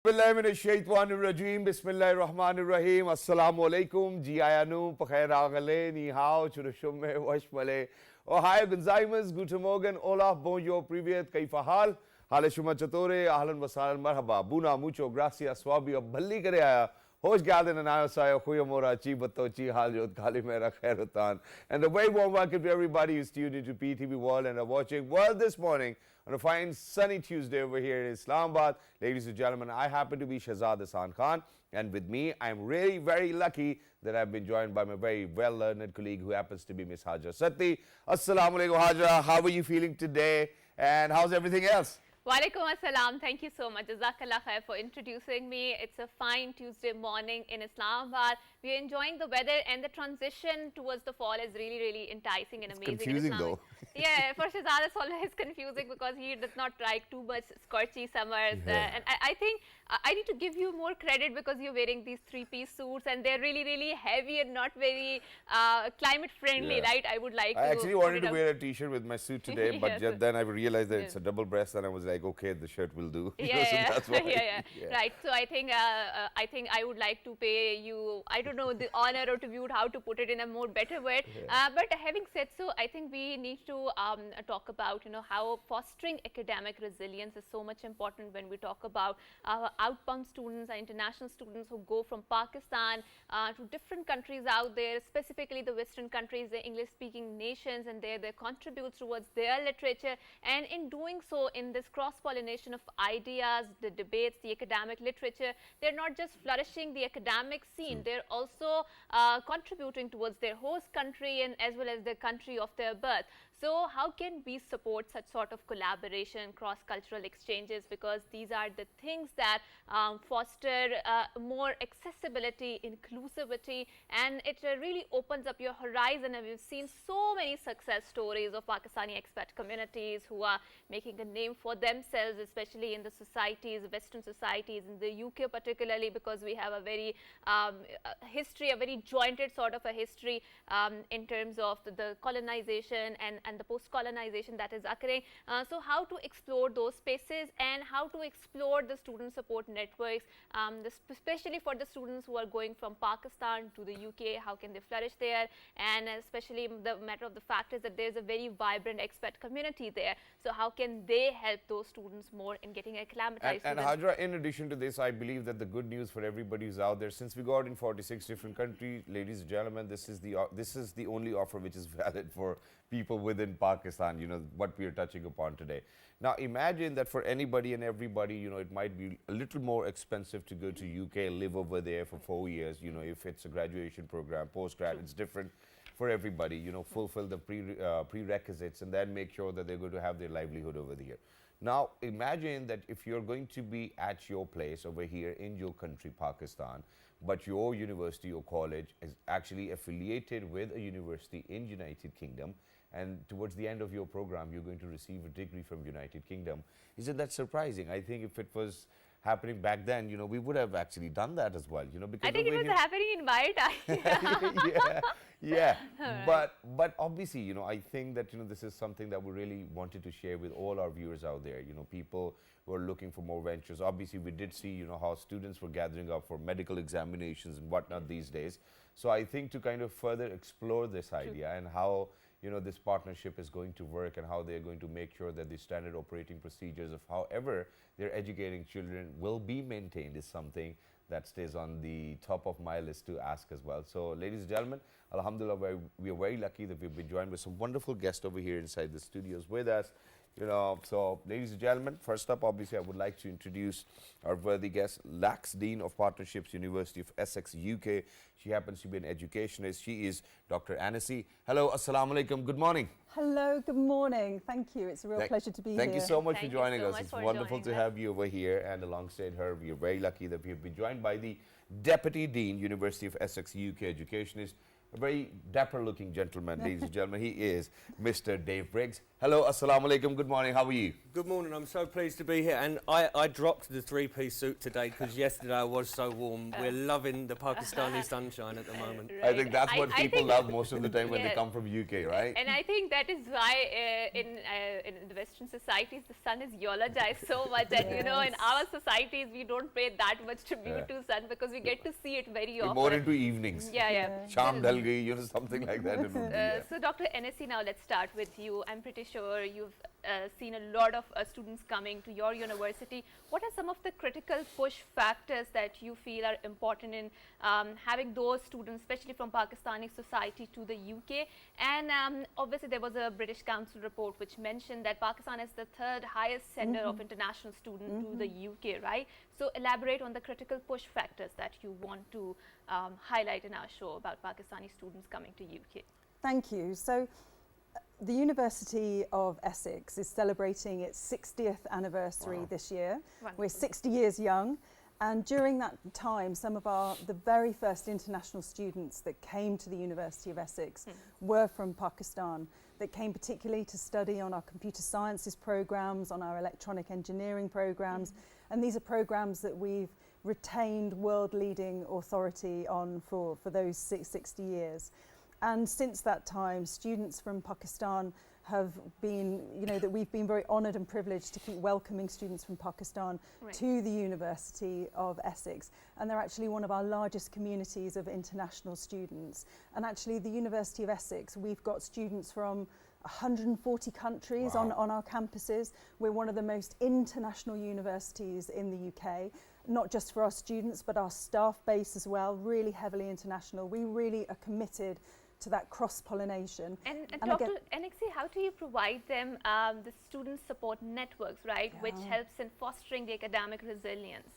Bismillahirrahmanirrahim. Bismillahirrahmanirrahim. Assalamu alaikum. Ji ayanu, pakhair agale, ni hao, churushumme, washmale. Ohio Gonzaimas, guten Morgen, Olaf, bonjour, privet, kaifa hal? Hale shuma chatore, ahlan wasahlan, marhaba. Buna, mucho, gracias, swabi, balli kare aaya. Hoş geldin and ayasayo, khuyamora, chi bato, chi hal jod, khali mera khairutan. And a very warm welcome to everybody who's tuned into PTV World and are watching World This Morning on a fine sunny Tuesday over here in Islamabad. Ladies and gentlemen, I happen to be Shahzad Hasan Khan, and with me, I'm really very lucky that I've been joined by my very well-learned colleague who happens to be Miss Haja Satti. Assalamu alaikum, Haja. How are you feeling today? And how's everything else? Walaikum assalam. Thank you so much. Jazakallah khair for introducing me. It's a fine Tuesday morning in Islamabad. We're enjoying the weather, and the transition towards the fall is really, really enticing and amazing. Confusing though. Yeah, for Shahzad it's always confusing because he does not like too much scorchy summers. And I think I need to give you more credit because you're wearing these three-piece suits and they're really, really heavy and not very climate friendly, right? I would like I actually wanted to wear a t-shirt with my suit today, but then I realized that it's a double breast and I was like, okay, the shirt will do. Yeah, so that's why. Right. So I think I would like to pay you, I don't know, the honor or tribute, how to put it in a more better word. But having said so, I think we need to talk about, how fostering academic resilience is so much important when we talk about outbound students, our international students who go from Pakistan to different countries out there, specifically the Western countries, the English-speaking nations, and they contribute towards their literature. And in doing so, in this cross-pollination of ideas, the debates, the academic literature, they're not just flourishing the academic scene, they're also contributing towards their host country and as well as the country of their birth. So how can we support such sort of collaboration, cross-cultural exchanges, because these are the things that foster more accessibility, inclusivity, and it really opens up your horizon. And we've seen so many success stories of Pakistani expat communities who are making a name for themselves, especially in the societies, Western societies, in the UK particularly, because we have a very history, a very jointed sort of a history in terms of the colonization and the post-colonization that is occurring. So how to explore those spaces and how to explore the student support networks, especially for the students who are going from Pakistan to the UK, how can they flourish there? And especially the matter of the fact is that there's a very vibrant expat community there. So how can they help those students more in getting acclimatized? And Hajra, in addition to this, I believe that the good news for everybody who's out there, since we got in 46 different countries, ladies and gentlemen, this is the only offer which is valid for people within Pakistan, what we are touching upon today. Now imagine that for anybody and everybody, it might be a little more expensive to go to UK, live over there for 4 years, if it's a graduation program, postgrad, it's different for everybody, fulfill the prerequisites and then make sure that they're going to have their livelihood over there. Now imagine that if you're going to be at your place over here in your country, Pakistan, but your university or college is actually affiliated with a university in United Kingdom, and towards the end of your program, you're going to receive a degree from United Kingdom. Isn't that surprising? I think if it was happening back then, we would have actually done that as well, because I think it was happening in my time. But obviously, I think that, this is something that we really wanted to share with all our viewers out there, people who are looking for more ventures. Obviously, we did see, how students were gathering up for medical examinations and whatnot these days. So I think to kind of further explore this idea and how, this partnership is going to work and how they're going to make sure that the standard operating procedures of however they're educating children will be maintained is something that stays on the top of my list to ask as well. So ladies and gentlemen, alhamdulillah, we are very lucky that we've been joined with some wonderful guests over here inside the studios with us. So ladies and gentlemen, first up, obviously, I would like to introduce our worthy guest, Lax Dean of Partnerships, University of Essex, UK. She happens to be an educationist. She is Dr. Anasi. Hello, assalamu alaikum. Good morning. Hello, good morning. Thank you. It's a real pleasure to be here. Thank you so much for joining us. It's wonderful to have you over here. And alongside her, we are very lucky that we have been joined by the Deputy Dean, University of Essex, UK educationist, a very dapper-looking gentleman, ladies and gentlemen. He is Mr. Dave Briggs. Hello, assalamu alaikum, good morning, how are you? Good morning, I'm so pleased to be here. And I dropped the three-piece suit today because yesterday I was so warm. We're loving the Pakistani sunshine at the moment. I think that's what people love most of the time when they Yes. come from UK, right? And I think that is why in the Western societies the sun is eulogized so much, and you know, in our societies we don't pay that much tribute to sun because we get to see it very We're often. more into evenings. Yeah. Sham dal gayi, you know, something like that. It would be, yeah. So Dr. NSC, now let's start with you. I'm pretty sure you've seen a lot of students coming to your university. What are some of the critical push factors that you feel are important in having those students, especially from Pakistani society, to the UK? And obviously there was a British Council report which mentioned that Pakistan is the third highest sender of international students to the UK, right? So elaborate on the critical push factors that you want to highlight in our show about Pakistani students coming to UK. Thank you. So the University of Essex is celebrating its 60th anniversary this year. Wonderful. We're 60 years young, and during that time some of the very first international students that came to the University of Essex were from Pakistan, that came particularly to study on our computer sciences programs, on our electronic engineering programs, and these are programs that we've retained world-leading authority on for those 60 years. And since that time, students from Pakistan have been, you know, that we've been very honoured and privileged to keep welcoming students from Pakistan to the University of Essex. And they're actually one of our largest communities of international students. And actually the University of Essex, we've got students from 140 countries on our campuses. We're one of the most international universities in the UK, not just for our students, but our staff base as well, really heavily international. We really are committed to that cross-pollination. And Dr. NXC, how do you provide them the student support networks, right, which helps in fostering the academic resilience?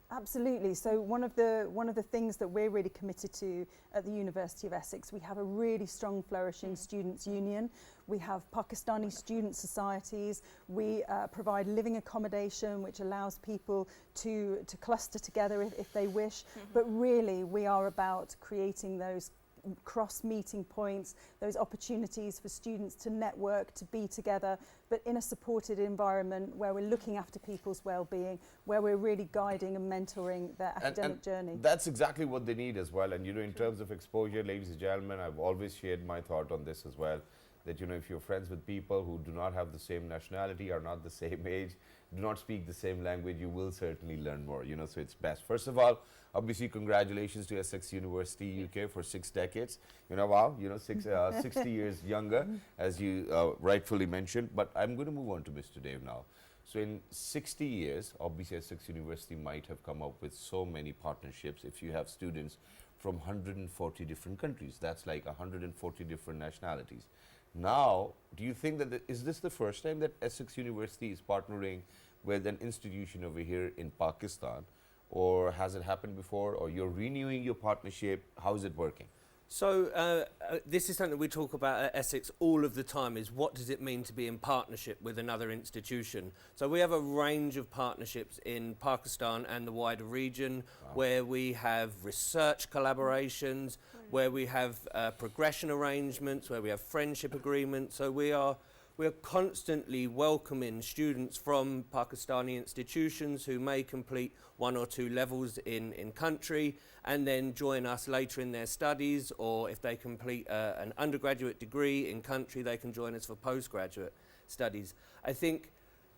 Absolutely. So one of the things that we're really committed to at the University of Essex, we have a really strong, flourishing students' union. We have Pakistani student societies. We provide living accommodation, which allows people to cluster together if they wish. But really, we are about creating those cross-meeting points, those opportunities for students to network, to be together, but in a supported environment where we're looking after people's well-being, where we're really guiding and mentoring their academic journey. That's exactly what they need as well. And you know, in terms of exposure, ladies and gentlemen, I've always shared my thought on this as well, that you know, if you're friends with people who do not have the same nationality, are not the same age, do not speak the same language, you will certainly learn more, you know, so it's best. First of all, obviously congratulations to Essex University UK for 6 decades. You know, wow, you know, 60 years younger, as you rightfully mentioned. But I'm going to move on to Mr. Dave now. So in 60 years, obviously Essex University might have come up with so many partnerships. If you have students from 140 different countries, that's like 140 different nationalities. Now, do you think that is this the first time that Essex University is partnering with an institution over here in Pakistan, or has it happened before, or you're renewing your partnership? How is it working? So this is something we talk about at Essex all of the time, is what does it mean to be in partnership with another institution? So we have a range of partnerships in Pakistan and the wider region, where we have research collaborations, where we have progression arrangements, where we have friendship agreements. So we are constantly welcoming students from Pakistani institutions who may complete 1 or 2 levels in country and then join us later in their studies, or if they complete an undergraduate degree in country, they can join us for postgraduate studies. I think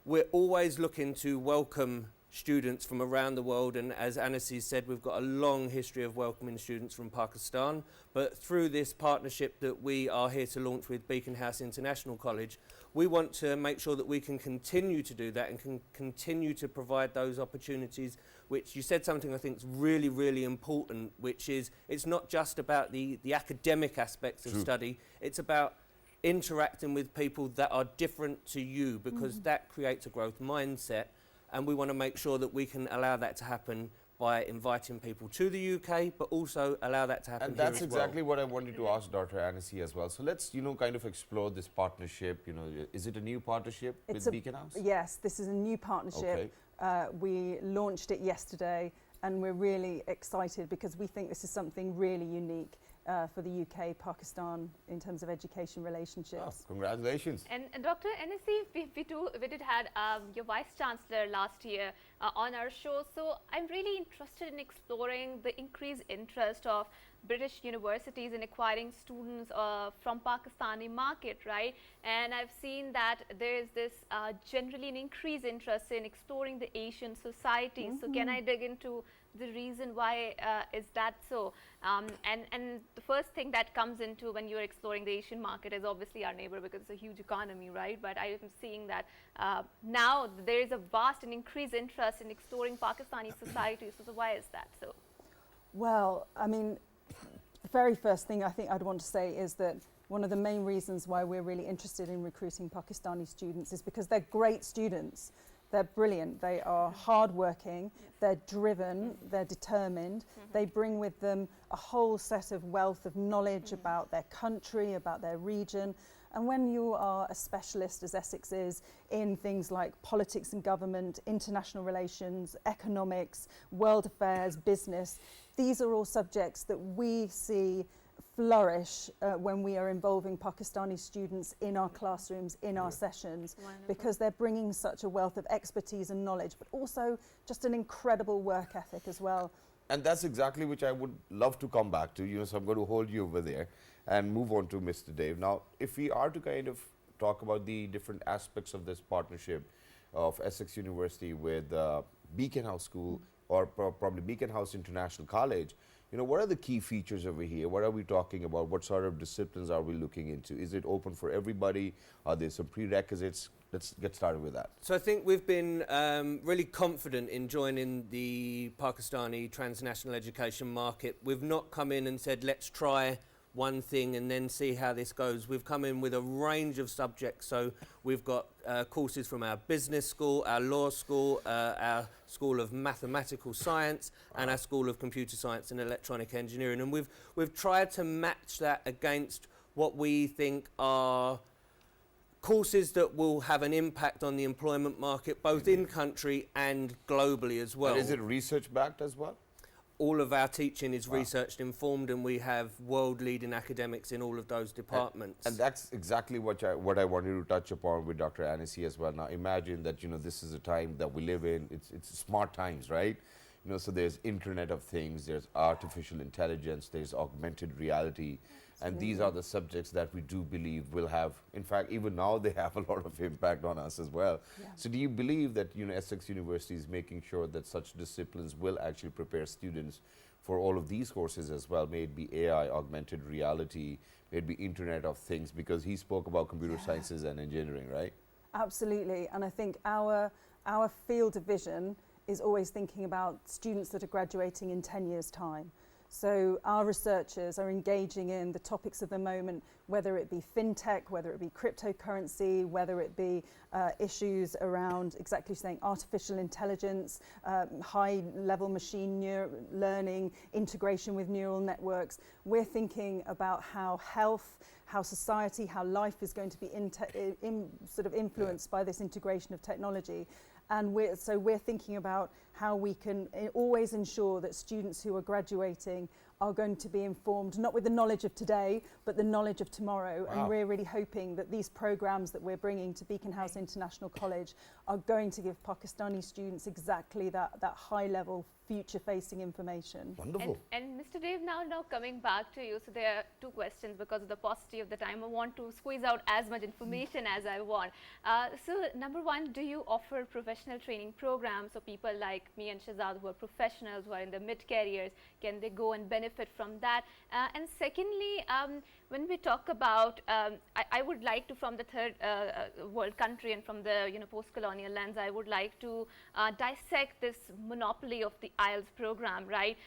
we're always looking to welcome students from around the world, and as Anasi said, we've got a long history of welcoming students from Pakistan, but through this partnership that we are here to launch with Beacon House International College, we want to make sure that we can continue to do that and can continue to provide those opportunities, which you said something I think is really, really important, which is it's not just about the academic aspects of study, it's about interacting with people that are different to you, because that creates a growth mindset. And we want to make sure that we can allow that to happen by inviting people to the UK, but also allow that to happen And here that's as exactly well. what I wanted to ask Dr. Anasi as well. So let's, you know, kind of explore this partnership. You know, is it a new partnership with Beacon House? Yes, this is a new partnership. We launched it yesterday, and we're really excited because we think this is something really unique. for the UK, Pakistan in terms of education relationships. Oh, congratulations. And Dr. Anasi, we did had your Vice Chancellor last year on our show. So I'm really interested in exploring the increased interest of British universities in acquiring students from Pakistani market, right? And I've seen that there is this generally an increased interest in exploring the Asian society. So can I dig into the reason why is that so? And the first thing that comes into when you're exploring the Asian market is obviously our neighbor, because it's a huge economy, right? But I am seeing that now there is a vast and increased interest in exploring Pakistani society. So why is that so? Well, I mean, the very first thing I think I'd want to say is that one of the main reasons why we're really interested in recruiting Pakistani students is because they're great students. They're brilliant. They are hardworking. They're driven. They're determined. They bring with them a whole set of wealth of knowledge about their country, about their region. And when you are a specialist, as Essex is, in things like politics and government, international relations, economics, world affairs, business, these are all subjects that we see flourish when we are involving Pakistani students in our classrooms, in our sessions, because they're bringing such a wealth of expertise and knowledge, but also just an incredible work ethic as well. And that's exactly which I would love to come back to, so I'm going to hold you over there and move on to Mr. Dave. Now, if we are to kind of talk about the different aspects of this partnership of Essex University with Beacon House School or probably Beacon House International College, what are the key features over here? What are we talking about? What sort of disciplines are we looking into? Is it open for everybody? Are there some prerequisites? Let's get started with that. So I think we've been really confident in joining the Pakistani transnational education market. We've not come in and said, let's try one thing and then see how this goes. We've come in with a range of subjects. So we've got courses from our business school, our law school, our School of Mathematical Science, and our School of Computer Science and Electronic Engineering. And we've tried to match that against what we think are courses that will have an impact on the employment market, both in country and globally as well. And is it research backed as well? All of our teaching is research informed, and we have world leading academics in all of those departments. And that's exactly what I wanted to touch upon with Dr. Anasi as well. Now imagine that this is a time that we live in. It's smart times, right? So there's Internet of Things, there's artificial intelligence, there's augmented reality. And these are the subjects that we do believe will have, in fact, even now they have a lot of impact on us as well. Yeah. So do you believe that Essex University is making sure that such disciplines will actually prepare students for all of these courses as well? May it be AI, augmented reality, may it be Internet of Things, because he spoke about computer sciences and engineering, right? Absolutely. And I think our field of vision is always thinking about students that are graduating in 10 years' time. So our researchers are engaging in the topics of the moment, whether it be fintech, whether it be cryptocurrency, whether it be issues around, exactly saying, artificial intelligence, high-level machine learning, integration with neural networks. We're thinking about how health, how society, how life is going to be sort of influenced by this integration of technology. And we're thinking about how we can always ensure that students who are graduating are going to be informed, not with the knowledge of today, but the knowledge of tomorrow. Wow. And we're really hoping that these programs that we're bringing to Beacon House International College are going to give Pakistani students exactly that high-level, future-facing information. Wonderful. And Mr. Dave, now coming back to you, so there are two questions because of the paucity of the time. I want to squeeze out as much information as I want. So number one, do you offer professional training programs so people like me and Shahzad who are professionals, who are in the mid-careers, can they go and benefit from that? And secondly, when we talk about, I would like to, from the third world country and from the post-colonial lens, I would like to dissect this monopoly of the IELTS program, right?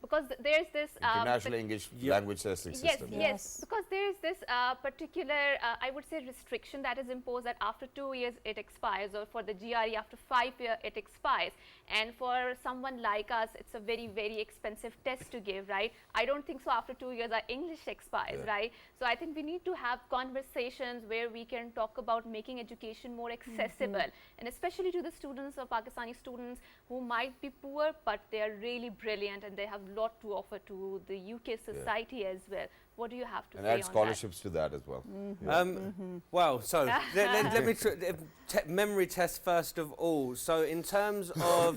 Because there's this international English language testing system. Yes, because there's this particular, I would say, restriction that is imposed that after 2 years it expires, or for the GRE after 5 years it expires. And for someone like us, it's a very, very expensive test to give, right? I don't think so after 2 years our English expires, right? So I think we need to have conversations where we can talk about making education more accessible, and especially to the students or Pakistani students who might be poor, but they are really brilliant and they have a lot to offer to the UK society as well. What do you have to And say add on scholarships to that as well. Well, so let me memory test first of all. So in terms of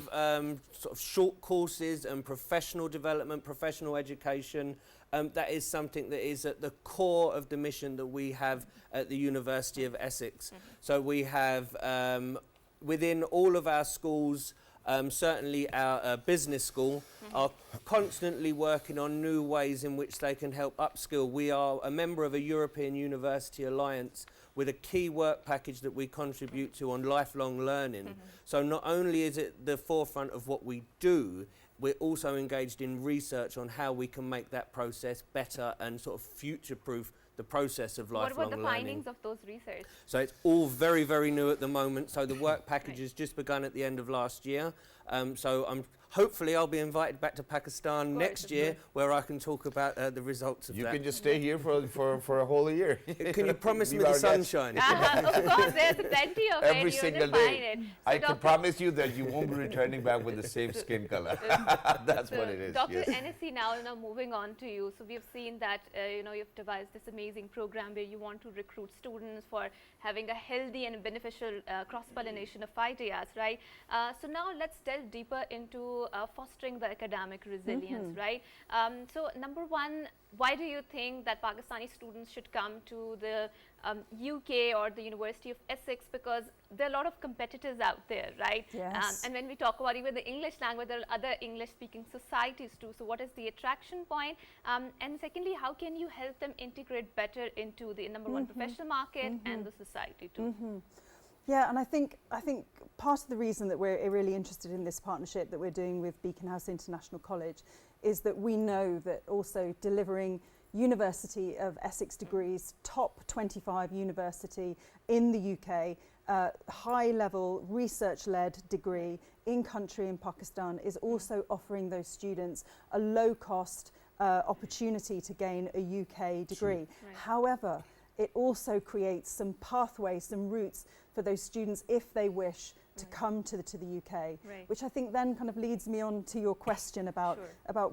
sort of short courses and professional development, professional education, that is something that is at the core of the mission that we have at the University of Essex. So we have within all of our schools, certainly our business school, are constantly working on new ways in which they can help upskill. We are a member of a European University Alliance with a key work package that we contribute to on lifelong learning. So not only is it the forefront of what we do, we're also engaged in research on how we can make that process better and sort of future-proof the process of lifelong learning. What were the findings of those research? So it's all very, very new at the moment. So the work package has just begun at the end of last year. So hopefully I'll be invited back to Pakistan next year where I can talk about the results of that. You can just stay here for a whole year. Can you promise me Be the our guest. sunshine? Of course, there's plenty of Every it. You single will find day. it. So I can Dr. promise you that you won't be returning back with the same skin color. That's what it is. Dr. Yes. NSC, now moving on to you. So we've seen that you've devised this amazing program where you want to recruit students for having a healthy and beneficial cross-pollination of ideas, right? So now let's delve deeper into fostering the academic resilience, right? So number one, why do you think that Pakistani students should come to the UK or the University of Essex? Because there are a lot of competitors out there, right? Yes. And when we talk about even the English language, there are other English-speaking societies too. So what is the attraction point? And secondly, how can you help them integrate better into the number one professional market and the society too? Yeah, and I think part of the reason that we're really interested in this partnership that we're doing with Beacon House International College is that we know that also delivering University of Essex degrees, top 25 university in the UK, high-level research-led degree in country in Pakistan is also offering those students a low-cost opportunity to gain a UK degree. Right. However, it also creates some pathways, some routes for those students if they wish to come to the UK, Right. which I think then kind of leads me on to your question about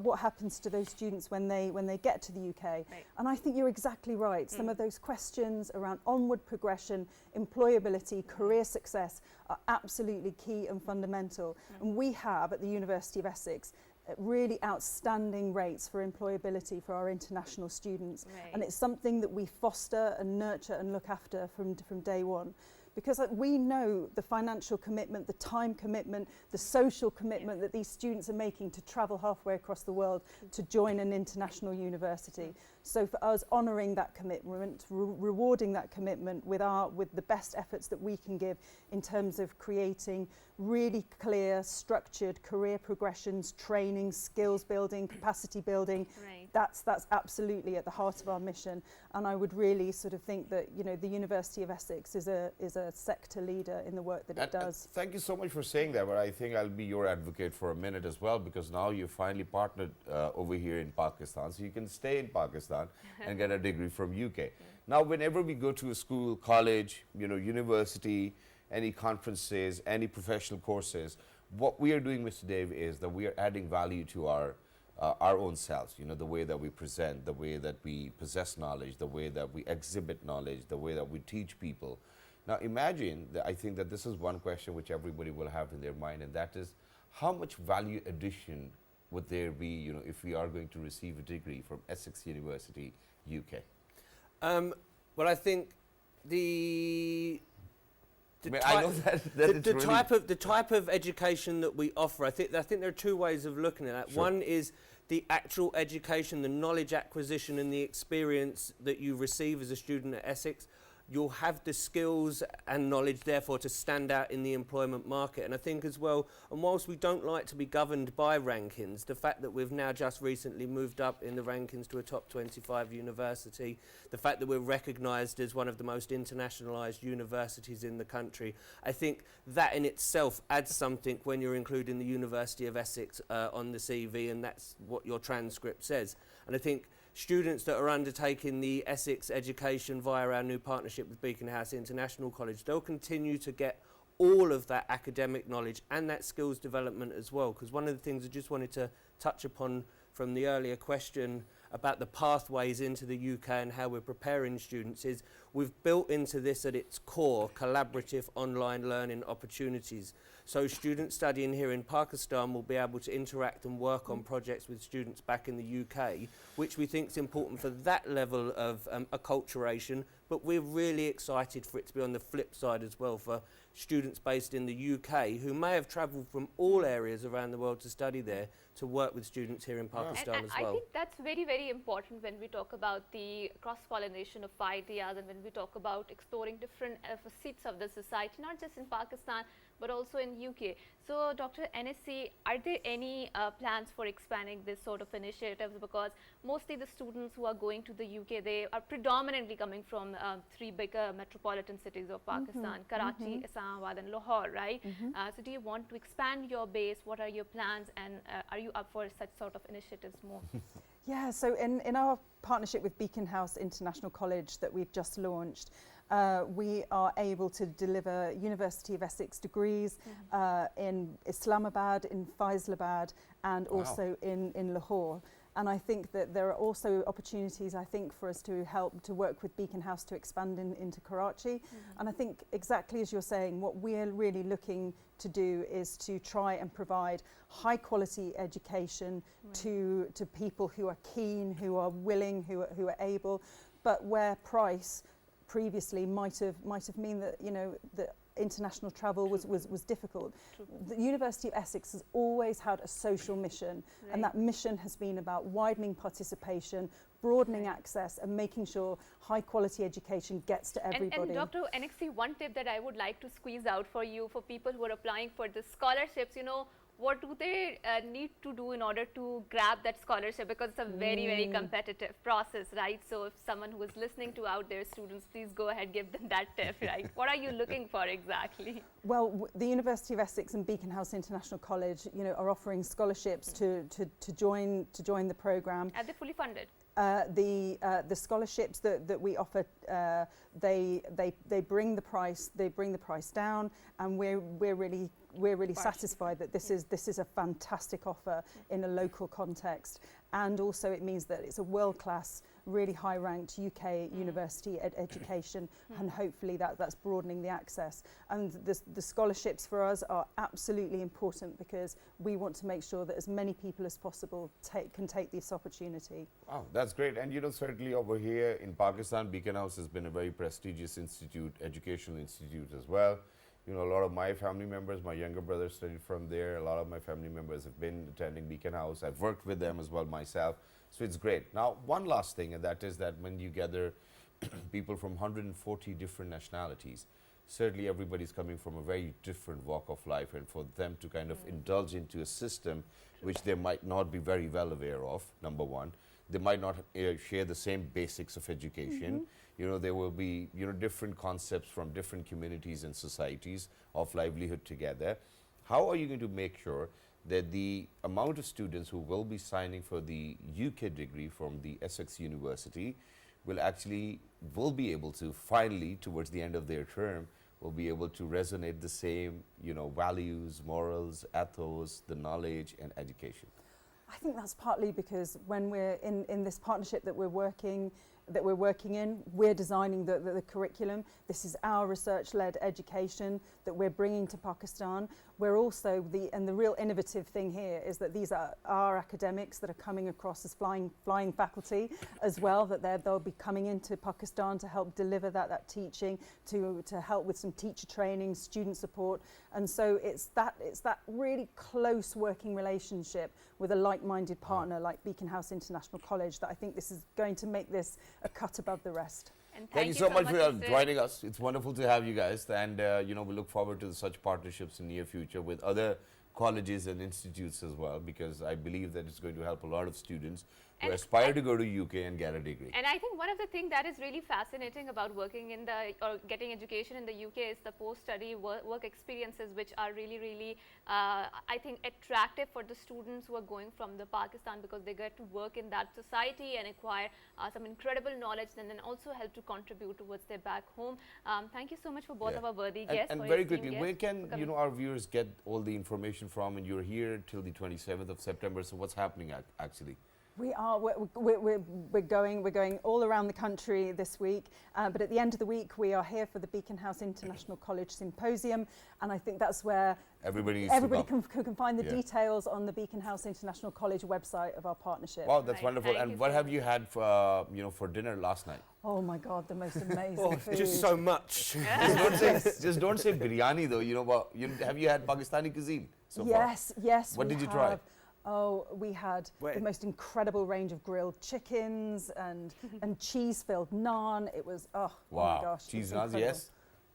what happens to those students when they get to the UK. Right. And I think you're exactly right. Some of those questions around onward progression, employability, career success are absolutely key and fundamental. And we have at the University of Essex really outstanding rates for employability for our international students. Right. And it's something that we foster and nurture and look after from day one. Because we know the financial commitment, the time commitment, the social commitment that these students are making to travel halfway across the world to join an international university. So for us, honouring that commitment, rewarding that commitment with the best efforts that we can give in terms of creating really clear, structured career progressions, training, skills building, capacity building. Right. That's absolutely at the heart of our mission. And I would really sort of think that the University of Essex is a sector leader in the work that it does. Thank you so much for saying that, but I think I'll be your advocate for a minute as well, because now you've finally partnered over here in Pakistan, so you can stay in Pakistan and get a degree from UK. Now, whenever we go to a school, college, university, any conferences, any professional courses, what we are doing, Mr. Dave, is that we are adding value to our own selves, the way that we present, the way that we possess knowledge, the way that we exhibit knowledge, the way that we teach people. Now imagine that I think that this is one question which everybody will have in their mind, and that is how much value addition would there be, if we are going to receive a degree from Essex University, UK? Well, I think I know that it's really the type of education that we offer, I think there are two ways of looking at that. Sure. One is the actual education, the knowledge acquisition and the experience that you receive as a student at Essex. you'll have the skills and knowledge, therefore, to stand out in the employment market. And I think as well, and whilst we don't like to be governed by rankings, the fact that we've now just recently moved up in the rankings to a top 25 university, the fact that we're recognised as one of the most internationalised universities in the country, I think that in itself adds something when you're including the University of Essex on the CV, and that's what your transcript says. And I think students that are undertaking the Essex education via our new partnership with Beacon House International College, they'll continue to get all of that academic knowledge and that skills development as well. Because one of the things I just wanted to touch upon from the earlier question about the pathways into the UK and how we're preparing students is we've built into this at its core collaborative online learning opportunities. So students studying here in Pakistan will be able to interact and work on projects with students back in the UK, which we think is important for that level of acculturation, but we're really excited for it to be on the flip side as well for students based in the UK who may have travelled from all areas around the world to study there to work with students here in Pakistan and as well. I think that's very, very important when we talk about the cross-pollination of ideas and when we talk about exploring different facets of the society, not just in Pakistan, but also in UK. So, Dr. NSC, are there any plans for expanding this sort of initiatives? Because mostly the students who are going to the UK, they are predominantly coming from three bigger metropolitan cities of Pakistan, Karachi, Islamabad and Lahore, right? So do you want to expand your base? What are your plans, and are you up for such sort of initiatives more? Yeah, so in our partnership with Beacon House International College that we've just launched, we are able to deliver University of Essex degrees in Islamabad, in Faisalabad, and also in Lahore. And I think that there are also opportunities, I think, for us to help to work with Beacon House to expand into Karachi. And I think exactly as you're saying, what we're really looking to do is to try and provide high quality education to people who are keen, who are willing, who are able, but where price previously might have mean that, you know, that international travel was difficult. The University of Essex has always had a social mission, and that mission has been about widening participation, broadening access, and making sure high quality education gets to everybody. And Dr. NXC, one tip that I would like to squeeze out for you, for people who are applying for the scholarships, you know, what do they need to do in order to grab that scholarship? Because it's a very, very competitive process, right? So if someone who is listening to out there, students, please go ahead, give them that tip, right? What are you looking for exactly? Well, the University of Essex and Beacon House International College, you know, are offering scholarships to join the programme. Are they fully funded? The scholarships that we offer, they bring the price down, and we're really satisfied that this is a fantastic offer in a local context, and also it means that it's a world-class, really high-ranked UK university education, and hopefully that's broadening the access. And the scholarships for us are absolutely important because we want to make sure that as many people as possible can take this opportunity. Wow, that's great. And you know, certainly over here in Pakistan, Beacon House has been a very prestigious institute, educational institute as well. You know, a lot of my family members, my younger brother studied from there. A lot of my family members have been attending Beacon House. I've worked with them as well myself. So it's great. Now, one last thing, and that is that when you gather people from 140 different nationalities, certainly everybody's coming from a very different walk of life, and for them to kind of indulge into a system which they might not be very well aware of, number one. They might not share the same basics of education. You know, there will be, you know, different concepts from different communities and societies of livelihood together. How are you going to make sure that the amount of students who will be signing for the UK degree from the Essex University will be able to finally, towards the end of their term, will be able to resonate the same, you know, values, morals, ethos, the knowledge and education? I think that's partly because when we're in this partnership that we're working in, we're designing the curriculum. This is our research-led education that we're bringing to Pakistan. We're also the real innovative thing here is that these are our academics that are coming across as flying faculty as well, that they'll be coming into Pakistan to help deliver that teaching, to help with some teacher training, student support. And so it's that really close working relationship with a like-minded partner like Beacon House International College that I think this is going to make this a cut above the rest. And Thank you so much for Mr. joining us. It's wonderful to have you guys, and you know, we look forward to such partnerships in near future with other colleges and institutes as well, because I believe that it's going to help a lot of students who And aspire to go to UK and get a degree. And I think one of the things that is really fascinating about working in the or getting education in the UK is the post-study work experiences, which are really, I think, attractive for the students who are going from the Pakistan, because they get to work in that society and acquire some incredible knowledge, and then also help to contribute towards their back home. Thank you so much for both of our worthy guests. And for very your esteemed quickly, where guests can for coming. our viewers get all the information from? And you're here till the 27th of September. So what's happening actually? We're going all around the country this week, but at the end of the week we are here for the Beacon House International College Symposium, and I think that's where Everybody can find the details on the Beacon House International College website of our partnership. Wow, that's Right. wonderful. Thank And you what so have much. you had for for dinner last night? Oh my God, the most amazing Oh, food. just so much. Just don't say biryani though. You know what? Have you had Pakistani cuisine so far? Yes. What we did you try? have. Oh, we had Where- the most incredible range of grilled chickens and cheese-filled naan. It was oh Wow, my gosh, cheese it was naans, incredible. yes.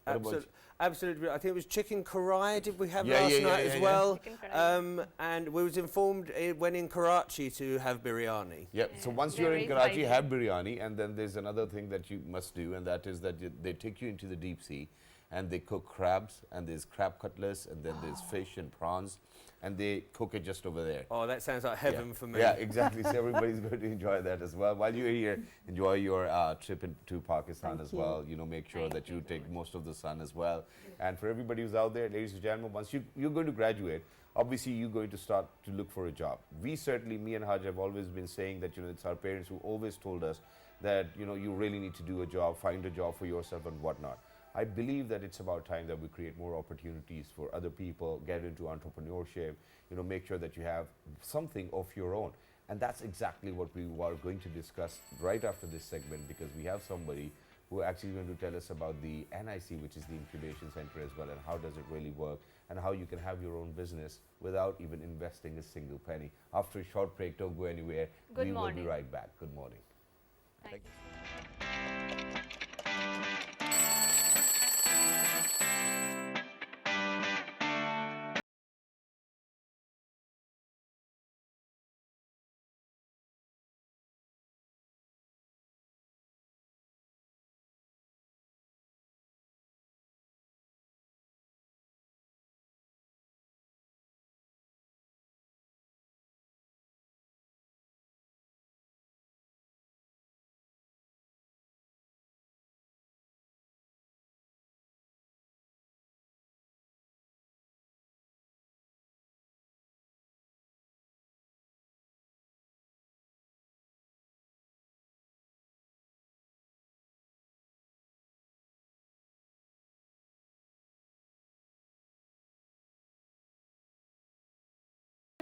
What about you? Absolutely. I think it was chicken karai. Did we have Yeah, last yeah, night yeah, as yeah. well? Chicken karai. And we was informed when in Karachi to have biryani. Yep. So Yeah, once they're you're in very Karachi, spicy. have biryani, and then there's another thing that you must do, and that is that they take you into the deep sea, and they cook crabs, and there's crab cutlets, and then there's fish and prawns, and they cook it just over there. Oh, that sounds like heaven for me. Yeah, exactly. So everybody's going to enjoy that as well. While you're here, enjoy your trip into Pakistan Thank as you. well. You know, make sure Thank that you you so take much. most of the sun as well. And for everybody who's out there, ladies and gentlemen, once you're going to graduate, obviously you're going to start to look for a job. We certainly, me and Haj, have always been saying that, it's our parents who always told us that, you really need to do a job, find a job for yourself and whatnot. I believe that it's about time that we create more opportunities for other people, get into entrepreneurship, make sure that you have something of your own. And that's exactly what we are going to discuss right after this segment, because we have somebody who actually is going to tell us about the NIC, which is the incubation center as well, and how does it really work, and how you can have your own business without even investing a single penny. After a short break, don't go anywhere. Good We will morning. be right back. Good morning. Thank you.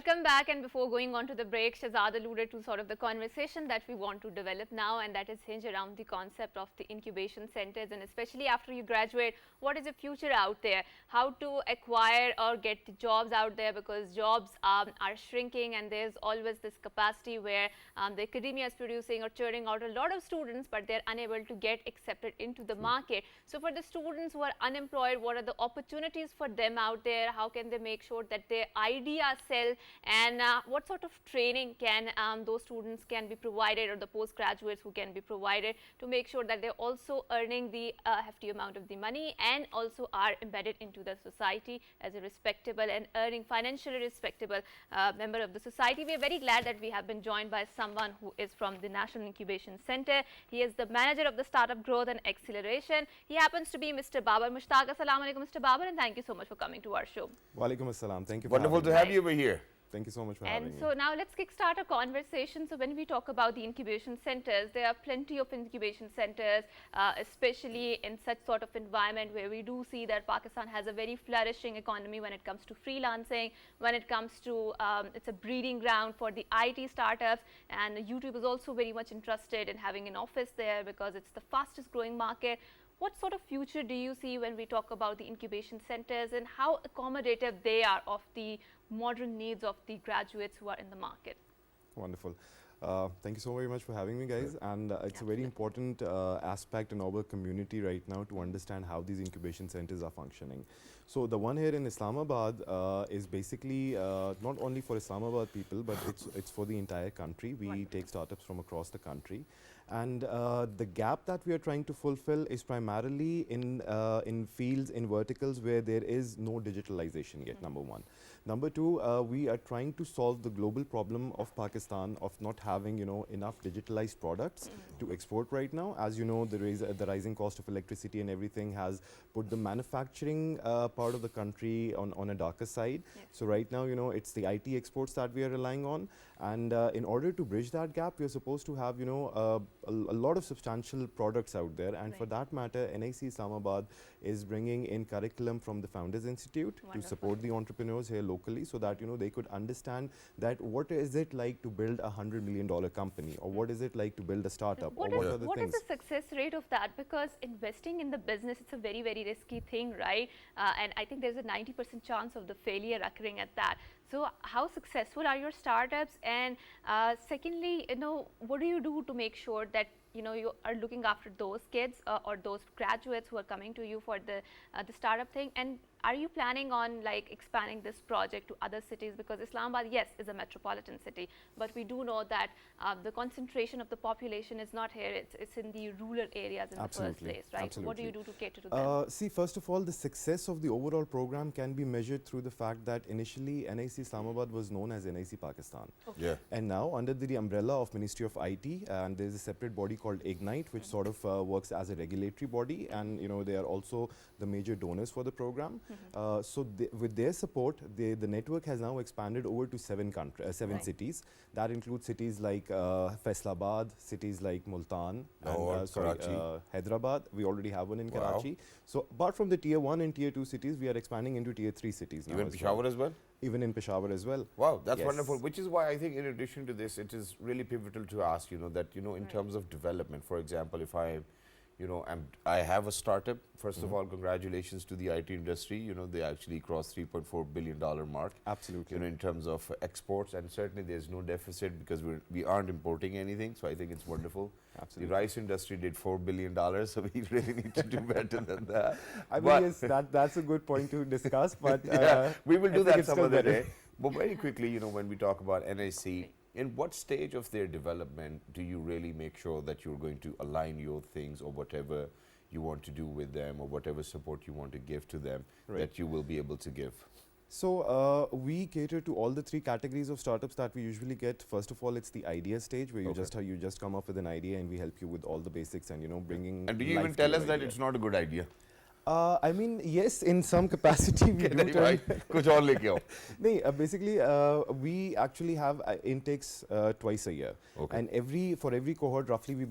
Welcome back, and before going on to the break, Shahzad alluded to sort of the conversation that we want to develop now, and that is hinged around the concept of the incubation centers, and especially after you graduate, what is the future out there, how to acquire or get the jobs out there, because jobs are shrinking, and there's always this capacity where the academia is producing or churning out a lot of students, but they're unable to get accepted into the market. So for the students who are unemployed, what are the opportunities for them out there? How can they make sure that their ideas sell? And what sort of training can those students can be provided, or the postgraduates who can be provided, to make sure that they're also earning the hefty amount of the money and also are embedded into the society as a respectable and earning financially respectable member of the society. We are very glad that we have been joined by someone who is from the National Incubation Center. He is the manager of the Startup Growth and Acceleration. He happens to be Mr. Babar Mushtaq. Assalamu alaikum, Mr. Babar, and thank you so much for coming to our show. Walaikum assalam. Thank you for Wonderful having to me. have you over here. Thank you so much for And having so me. now let's kickstart a conversation. So when we talk about the incubation centers, there are plenty of incubation centers, especially in such sort of environment where we do see that Pakistan has a very flourishing economy when it comes to freelancing, when it comes to, it's a breeding ground for the IT startups, and YouTube is also very much interested in having an office there because it's the fastest growing market. What sort of future do you see when we talk about the incubation centers, and how accommodative they are of the modern needs of the graduates who are in the market? Wonderful. Thank you so very much for having me, guys. And it's a very important aspect in our community right now to understand how these incubation centers are functioning. So the one here in Islamabad is basically not only for Islamabad people, but it's for the entire country. We take startups from across the country. And the gap that we are trying to fulfill is primarily in fields, in verticals where there is no digitalization yet, number one. Number two, we are trying to solve the global problem of Pakistan of not having, enough digitalized products to export right now. As you know, the rising cost of electricity and everything has put the manufacturing part of the country on a darker side. So right now, it's the IT exports that we are relying on. And in order to bridge that gap, we are supposed to have, a lot of substantial products out there. And for that matter, NIC Islamabad is bringing in curriculum from the Founders Institute to support the entrepreneurs here locally, so that they could understand that what is it like to build $100 million company, or what is it like to build a startup, What or is, what are the what is things. the success rate of that? Because investing in the business, it's a very, very risky thing, right? And I think there's a 90% chance of the failure occurring at that. So how successful are your startups? And secondly, what do you do to make sure that you are looking after those kids or those graduates who are coming to you for the startup thing? And are you planning on expanding this project to other cities? Because Islamabad, yes, is a metropolitan city, but we do know that the concentration of the population is not here. It's in the rural areas in the first place, right? Absolutely. What do you do to cater to them? See, first of all, the success of the overall program can be measured through the fact that initially NIC Islamabad was known as NIC Pakistan. Yeah. And now, under the umbrella of Ministry of IT, and there's a separate body called Ignite, which sort of works as a regulatory body, and they are also the major donors for the program. So with their support, the network has now expanded over to seven cities. That includes cities like Islamabad, cities like Multan, and Hyderabad. We already have one in Karachi. So apart from the tier 1 and tier 2 cities, we are expanding into tier 3 cities now. Even Peshawar as well? Even in Peshawar as well. Wow, that's wonderful. Which is why I think, in addition to this, it is really pivotal to ask, that, in terms of development, for example, if I have a startup, first of all, congratulations to the IT industry. They actually crossed $3.4 billion mark. Absolutely. In terms of exports, and certainly there's no deficit because we aren't importing anything. So I think it's wonderful. Absolutely. The rice industry did $4 billion, so we really need to do better than that. I mean, yes, that's a good point to discuss, but we will do that some other day. But very quickly, when we talk about NIC, in what stage of their development do you really make sure that you're going to align your things, or whatever you want to do with them, or whatever support you want to give to them, that you will be able to give? So we cater to all the three categories of startups that we usually get. First of all, it's the idea stage, where you just come up with an idea, and we help you with all the basics and bringing. And do you even tell us that it's not a good idea? I mean, yes, in some capacity we do. Kuch aur leke aao. Basically, we actually have intakes twice a year. And for every cohort, roughly, we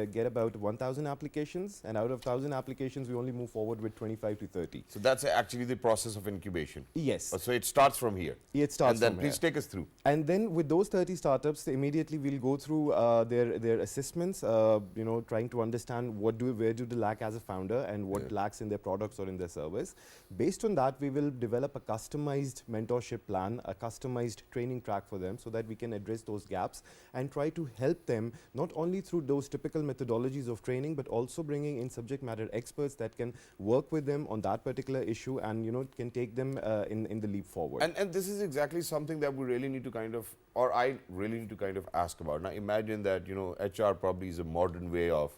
get about 1,000 applications. And out of 1,000 applications, we only move forward with 25 to 30. So that's actually the process of incubation. Yes. So it starts from here. It starts from here. And then please take us through. And then with those 30 startups, immediately we'll go through their assessments, trying to understand where do they lack as a founder, and what lacks in their products or in their service. Based on that, we will develop a customized mentorship plan, a customized training track for them, so that we can address those gaps and try to help them not only through those typical methodologies of training, but also bringing in subject matter experts that can work with them on that particular issue, and can take them in the leap forward. And this is exactly something that we really need to I really need to ask about. Now imagine that HR probably is a modern way of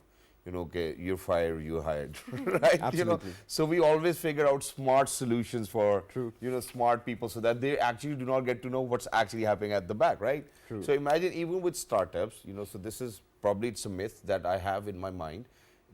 okay, you're fired, you're hired, right? Absolutely. So we always figure out smart solutions for smart people, so that they actually do not get to know what's actually happening at the back, right? True. So imagine, even with startups, so this is probably, it's a myth that I have in my mind.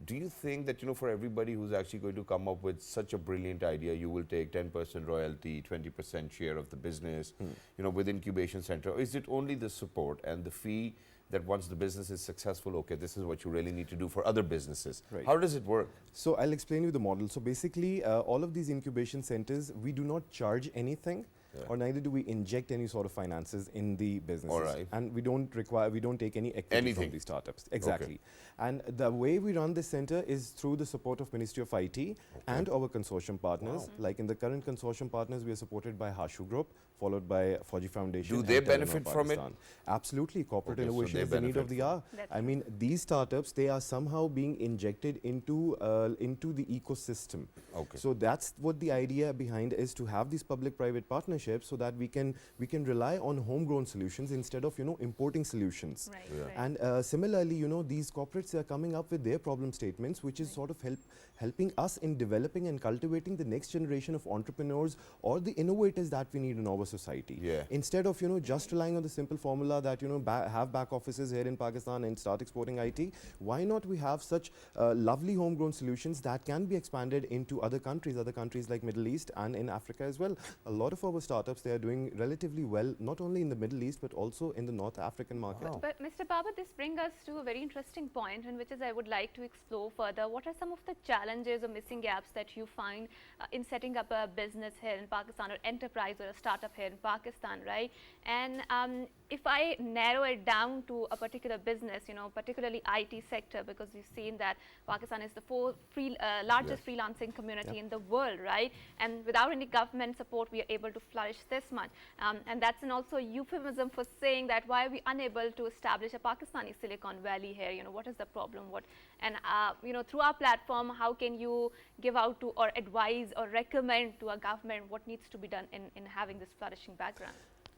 Do you think that for everybody who's actually going to come up with such a brilliant idea, you will take 10% royalty, 20% share of the business, with incubation center? Or is it only the support and the fee, that once the business is successful, okay, this is what you really need to do for other businesses? Right. How does it work? So I'll explain you the model. So basically, all of these incubation centers, we do not charge anything, or neither do we inject any sort of finances in the businesses. All right. And we don't take any equity from these startups. Exactly. Okay. And the way we run this center is through the support of Ministry of IT and our consortium partners. Like in the current consortium partners, we are supported by Hashu Group, followed by Fauji Foundation. Do and they Telenor benefit from it? Pakistan. Absolutely. Corporate Okay, so innovation they is the need of benefit the from hour. That's I mean, these startups, they are somehow being injected into the ecosystem. Okay. So that's what the idea behind is, to have these public-private partnerships so that we can rely on homegrown solutions instead of importing solutions. Right, Yeah. right. And similarly, these corporates are coming up with their problem statements, which is sort of helping us in developing and cultivating the next generation of entrepreneurs or the innovators that we need in our society. Yeah. Instead of just relying on the simple formula that have back offices here in Pakistan and start exporting IT, why not we have such lovely homegrown solutions that can be expanded into other countries like Middle East and in Africa as well. A lot of our startups, they are doing relatively well, not only in the Middle East but also in the North African market. Wow. But Mr. Baba, this brings us to a very interesting point, and which is I would like to explore further. What are some of the challenges or missing gaps that you find in setting up a business here in Pakistan, or enterprise or a startup here in Pakistan, right? And if I narrow it down to a particular business, particularly IT sector, because we've seen that Pakistan is the largest freelancing community in the world, right? And without any government support, we are able to flourish this much. And that's an also euphemism for saying that why are we unable to establish a Pakistani Silicon Valley here? What is the problem? Through our platform, how can you give out to or advise or recommend to a government what needs to be done in having this flourishing background?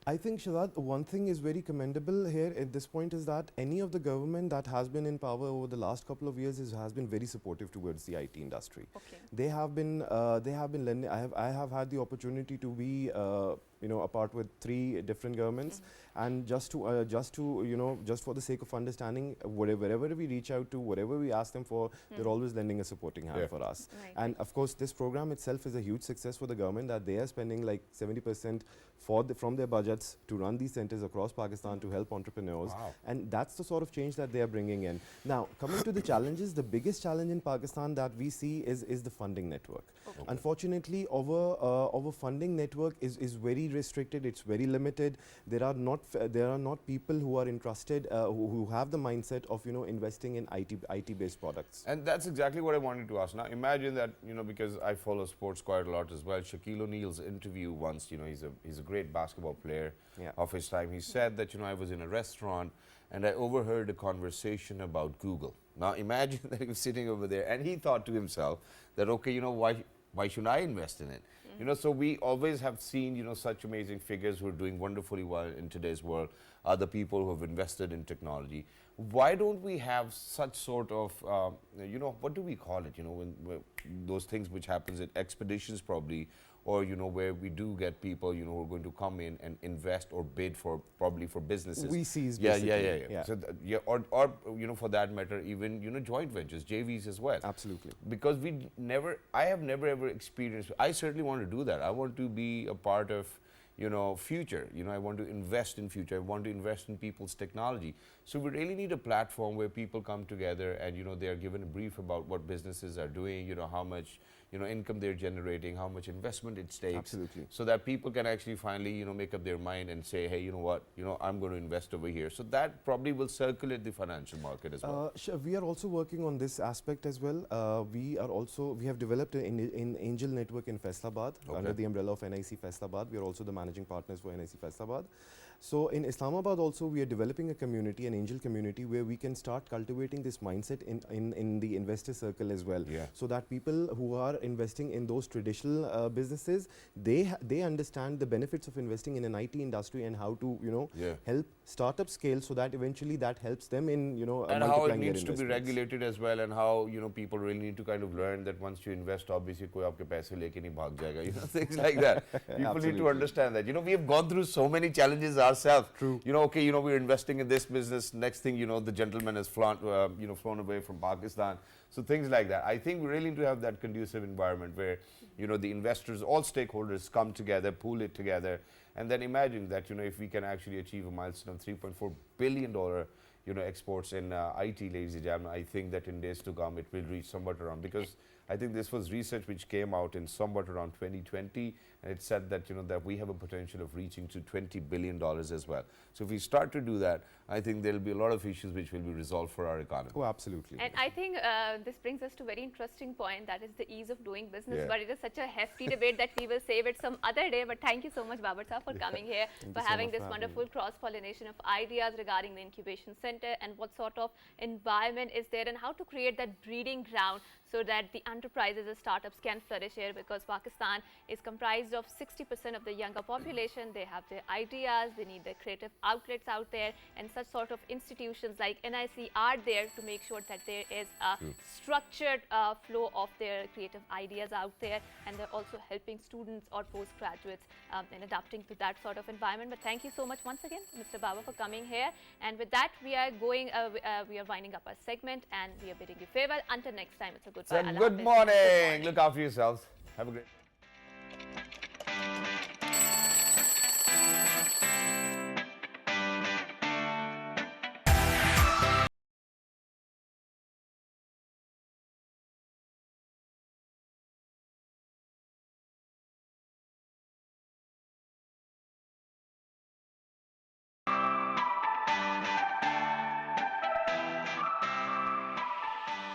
I think, Shahzad, one thing is very commendable here at this point is that any of the government that has been in power over the last couple of years has been very supportive towards the IT industry. Okay. They have been lending. I have had the opportunity to be apart with 3 different governments, and just for the sake of understanding, wherever we reach out to, whatever we ask them for, they're always lending a supporting hand for us. Right. And of course, this program itself is a huge success for the government, that they are spending like 70% from their budgets to run these centers across Pakistan to help entrepreneurs. Wow. And that's the sort of change that they are bringing in. Now, coming to the challenges, the biggest challenge in Pakistan that we see is the funding network. Okay. Unfortunately, our funding network is very restricted. It's very limited. There are not people who are interested, who have the mindset of investing in IT-based products. And that's exactly what I wanted to ask. Now, imagine that, because I follow sports quite a lot as well. Shaquille O'Neal's interview once, he's a great basketball player of his time. He said that, I was in a restaurant and I overheard a conversation about Google. Now, imagine that he was sitting over there and he thought to himself that, okay, why shouldn't I invest in it? So we always have seen, such amazing figures who are doing wonderfully well in today's world, other people who have invested in technology. Why don't we have such sort of, what do we call it, when those things which happens at expeditions probably, or, where we do get people, who are going to come in and invest or bid for, probably for businesses. VCs, Yeah. Yeah. So, or, for that matter, even, joint ventures, JVs as well. Absolutely. Because I have never ever experienced, I certainly want to do that. I want to be a part of, future. I want to invest in future. I want to invest in people's technology. So we really need a platform where people come together and, they are given a brief about what businesses are doing, how much, income they're generating, how much investment it takes. Absolutely. So that people can actually finally, make up their mind and say, hey, you know what, I'm going to invest over here. So that probably will circulate the financial market as well. We are also working on this aspect as well. We have developed an angel network in Faisalabad under the umbrella of NIC Faisalabad. We are also the managing partners for NIC Faisalabad. So in Islamabad also, we are developing a community, an angel community, where we can start cultivating this mindset in the investor circle as well. Yeah. So that people who are investing in those traditional businesses, they understand the benefits of investing in an IT industry and how to help startup scale, so that eventually that helps them in and how it multiplying their needs to be investments. regulated as well, and how people really need to kind of learn that once you invest, obviously koi aapke paise leke nahi bhag jayega, things like that. People need to Absolutely. understand that. We have gone through so many challenges ourselves. True. We're investing in this business. Next thing the gentleman has flown away from Pakistan. So things like that. I think we really need to have that conducive environment where the investors, all stakeholders come together, pool it together, and then imagine that if we can actually achieve a milestone of $3.4 billion exports in IT, ladies and gentlemen, I think that in days to come it will reach somewhat around, because I think this was research which came out in somewhat around 2020, and it said that, that we have a potential of reaching to $20 billion as well. So if we start to do that, I think there'll be a lot of issues which will be resolved for our economy. Oh, absolutely. And I think this brings us to a very interesting point, that is the ease of doing business. Yeah. But it is such a hefty debate that we will save it some other day. But thank you so much, Babar Sahab, for coming here, for you so having much this for having wonderful cross-pollination of ideas regarding the incubation center and what sort of environment is there and how to create that breeding ground so that the enterprises and startups can flourish here, because Pakistan is comprised of 60% of the younger population. They have their ideas, they need their creative outlets out there, and such sort of institutions like NIC are there to make sure that there is a structured flow of their creative ideas out there, and they're also helping students or postgraduates in adapting to that sort of environment. But thank you so much once again, Mr. Baba, for coming here. And with that, we are going, we are winding up our segment, and we are bidding you farewell. Until next time, it's a goodbye. So Allah good Hafiz. morning. Look after yourselves. Have a great